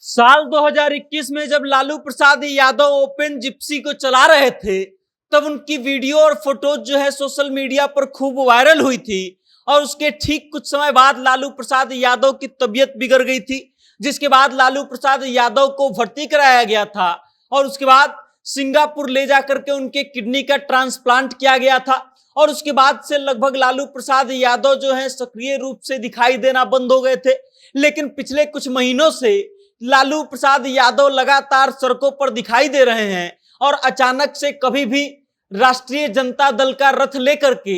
साल 2021 में जब लालू प्रसाद यादव ओपन जिप्सी को चला रहे थे, तब उनकी वीडियो और फोटोज जो है सोशल मीडिया पर खूब वायरल हुई थी। और उसके ठीक कुछ समय बाद लालू प्रसाद यादव की तबीयत बिगड़ गई थी, जिसके बाद लालू प्रसाद यादव को भर्ती कराया गया था और उसके बाद सिंगापुर ले जाकर के उनके किडनी का ट्रांसप्लांट किया गया था। और उसके बाद से लगभग लालू प्रसाद यादव जो है सक्रिय रूप से दिखाई देना बंद हो गए थे। लेकिन पिछले कुछ महीनों से लालू प्रसाद यादव लगातार सड़कों पर दिखाई दे रहे हैं और अचानक से कभी भी राष्ट्रीय जनता दल का रथ लेकर के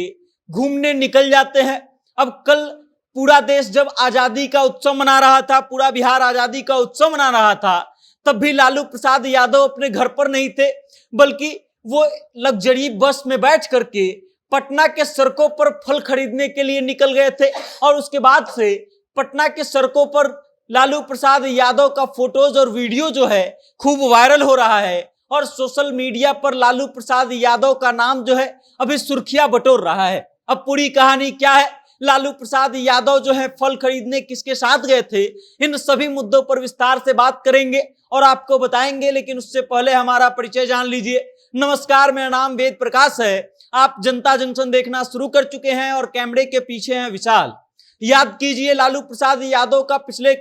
घूमने निकल जाते हैं। अब कल पूरा देश जब आजादी का उत्सव मना रहा था, पूरा बिहार आजादी का उत्सव मना रहा था, तब भी लालू प्रसाद यादव अपने घर पर नहीं थे, बल्कि वो लग्जरी बस में बैठ करके पटना के सड़कों पर फल खरीदने के लिए निकल गए थे। और उसके बाद से पटना के सड़कों पर लालू प्रसाद यादव का फोटोज और वीडियो जो है खूब वायरल हो रहा है और सोशल मीडिया पर लालू प्रसाद यादव का नाम जो है अभी सुर्खियां बटोर रहा है। अब पूरी कहानी क्या है, लालू प्रसाद यादव जो है फल खरीदने किसके साथ गए थे, इन सभी मुद्दों पर विस्तार से बात करेंगे और आपको बताएंगे। लेकिन उससे पहले हमारा परिचय जान लीजिए। नमस्कार, मेरा नाम वेद प्रकाश है। आप जनता जंक्शन देखना शुरू कर चुके हैं और कैमरे के पीछे हैं विशाल। याद कीजिए, लालू प्रसाद यादव का पिछले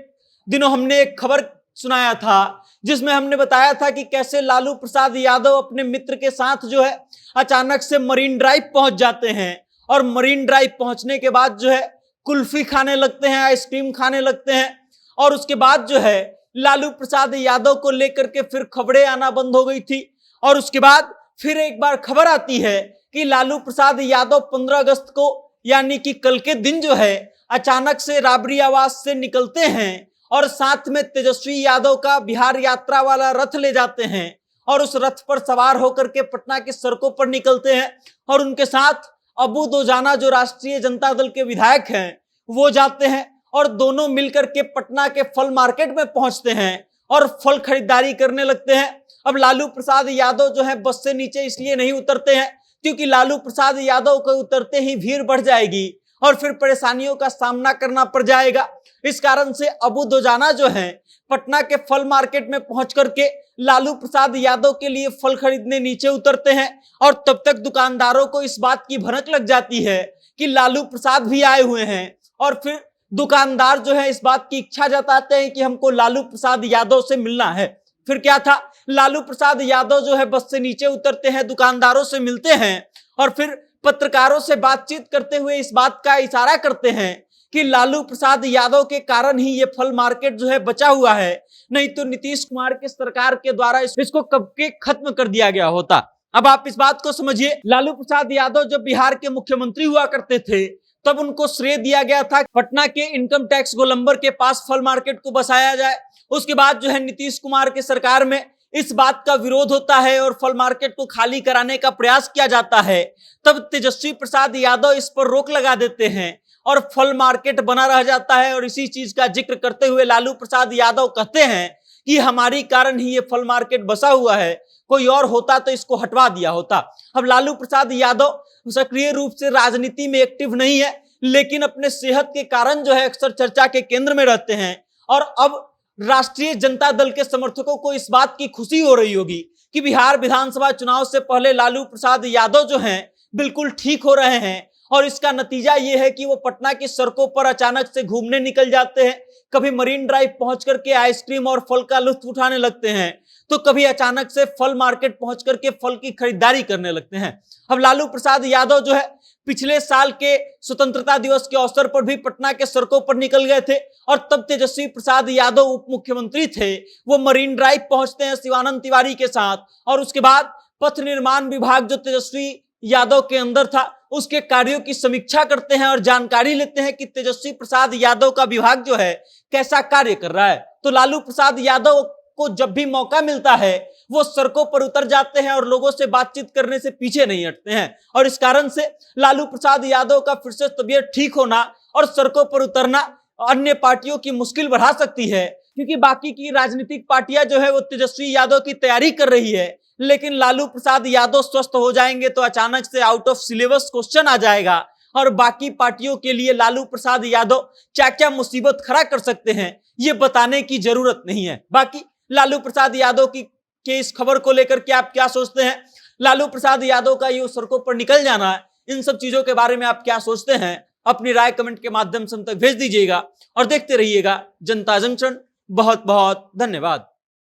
दिनों हमने एक खबर सुनाया था, जिसमें हमने बताया था कि कैसे लालू प्रसाद यादव अपने मित्र के साथ जो है अचानक से मरीन ड्राइव पहुंच जाते हैं और मरीन ड्राइव पहुंचने के बाद जो है कुल्फी खाने लगते हैं, आइसक्रीम खाने लगते हैं। और उसके बाद जो है लालू प्रसाद यादव को लेकर के फिर खबरें आना बंद हो गई थी। और उसके बाद फिर एक बार खबर आती है कि लालू प्रसाद यादव 15 अगस्त को यानी कि कल के दिन जो है अचानक से राबड़ी आवास से निकलते हैं और साथ में तेजस्वी यादव का बिहार यात्रा वाला रथ ले जाते हैं और उस रथ पर सवार होकर के पटना के सड़कों पर निकलते हैं। और उनके साथ अबू दोजाना जो राष्ट्रीय जनता दल के विधायक हैं वो जाते हैं और दोनों मिलकर के पटना के फल मार्केट में पहुंचते हैं और फल खरीदारी करने लगते हैं। अब लालू प्रसाद यादव जो है बस से नीचे इसलिए नहीं उतरते हैं क्योंकि लालू प्रसाद यादव को उतरते ही भीड़ बढ़ जाएगी और फिर परेशानियों का सामना करना पड़ जाएगा। इस कारण से अबू दोजाना जो है पटना के फल मार्केट में पहुंच करके लालू प्रसाद यादव के लिए फल खरीदने नीचे उतरते हैं। और तब तक दुकानदारों को इस बात की भनक लग जाती है कि लालू प्रसाद भी आए हुए हैं और फिर दुकानदार जो है इस बात की इच्छा जताते हैं कि हमको लालू प्रसाद यादव से मिलना है। फिर क्या था, लालू प्रसाद यादव जो है बस से नीचे उतरते हैं, दुकानदारों से मिलते हैं और फिर पत्रकारों से बातचीत करते हुए इस बात का इशारा करते हैं कि लालू प्रसाद यादव के कारण ही ये फल मार्केट जो है बचा हुआ है, नहीं तो नीतीश कुमार के सरकार के द्वारा इसको कब के खत्म कर दिया गया होता। अब आप इस बात को समझिए, लालू प्रसाद यादव जब बिहार के मुख्यमंत्री हुआ करते थे तब उनको श्रेय दिया गया था पटना के इनकम टैक्स गोलंबर के पास फल मार्केट को बसाया जाए। उसके बाद जो है नीतीश कुमार के सरकार में इस बात का विरोध होता है और फल मार्केट को खाली कराने का प्रयास किया जाता है। तब तेजस्वी प्रसाद यादव इस पर रोक लगा देते हैं और फल मार्केट बना रह जाता है। और इसी चीज का जिक्र करते हुए लालू प्रसाद यादव कहते हैं कि हमारी कारण ही ये फल मार्केट बसा हुआ है, कोई और होता तो इसको हटवा दिया होता। अब लालू प्रसाद यादव सक्रिय रूप से राजनीति में एक्टिव नहीं है, लेकिन अपने सेहत के कारण जो है अक्सर चर्चा के केंद्र में रहते हैं। और अब राष्ट्रीय जनता दल के समर्थकों को इस बात की खुशी हो रही होगी कि बिहार विधानसभा चुनाव से पहले लालू प्रसाद यादव जो हैं बिल्कुल ठीक हो रहे हैं। और इसका नतीजा ये है कि वो पटना की सड़कों पर अचानक से घूमने निकल जाते हैं, कभी मरीन ड्राइव पहुंच करके आइसक्रीम और फल का लुत्फ उठाने लगते हैं, तो कभी अचानक से फल मार्केट पहुंच करके फल की खरीदारी करने लगते हैं। अब लालू प्रसाद यादव जो है पिछले साल के स्वतंत्रता दिवस के अवसर पर भी पटना के सड़कों पर निकल गए थे और तब तेजस्वी प्रसाद यादव उप मुख्यमंत्री थे। वो मरीन ड्राइव पहुंचते हैं शिवानंद तिवारी के साथ और उसके बाद पथ निर्माण विभाग जो तेजस्वी यादव के अंदर था उसके कार्यों की समीक्षा करते हैं और जानकारी लेते हैं कि तेजस्वी प्रसाद यादव का विभाग जो है कैसा कार्य कर रहा है। तो लालू प्रसाद यादव को जब भी मौका मिलता है वो सड़कों पर उतर जाते हैं और लोगों से बातचीत करने से पीछे नहीं हटते हैं। और इस कारण से लालू प्रसाद यादव का फिर से तबीयत ठीक होना और सड़कों पर उतरना अन्य पार्टियों की मुश्किल बढ़ा सकती है, क्योंकि बाकी की राजनीतिक पार्टियां जो है वो तेजस्वी यादव की तैयारी कर रही है, लेकिन लालू प्रसाद यादव स्वस्थ हो जाएंगे तो अचानक से आउट ऑफ सिलेबस क्वेश्चन आ जाएगा और बाकी पार्टियों के लिए लालू प्रसाद यादव क्या क्या मुसीबत खड़ा कर सकते हैं, ये बताने की जरूरत नहीं है। बाकी लालू प्रसाद यादव के इस खबर को लेकर के आप क्या सोचते हैं? लालू प्रसाद यादव का ये सड़कों पर निकल जाना है, इन सब चीजों के बारे में आप क्या सोचते हैं? अपनी राय कमेंट के माध्यम से हम तक भेज दीजिएगा और देखते रहिएगा जनता जंक्शन। बहुत बहुत धन्यवाद।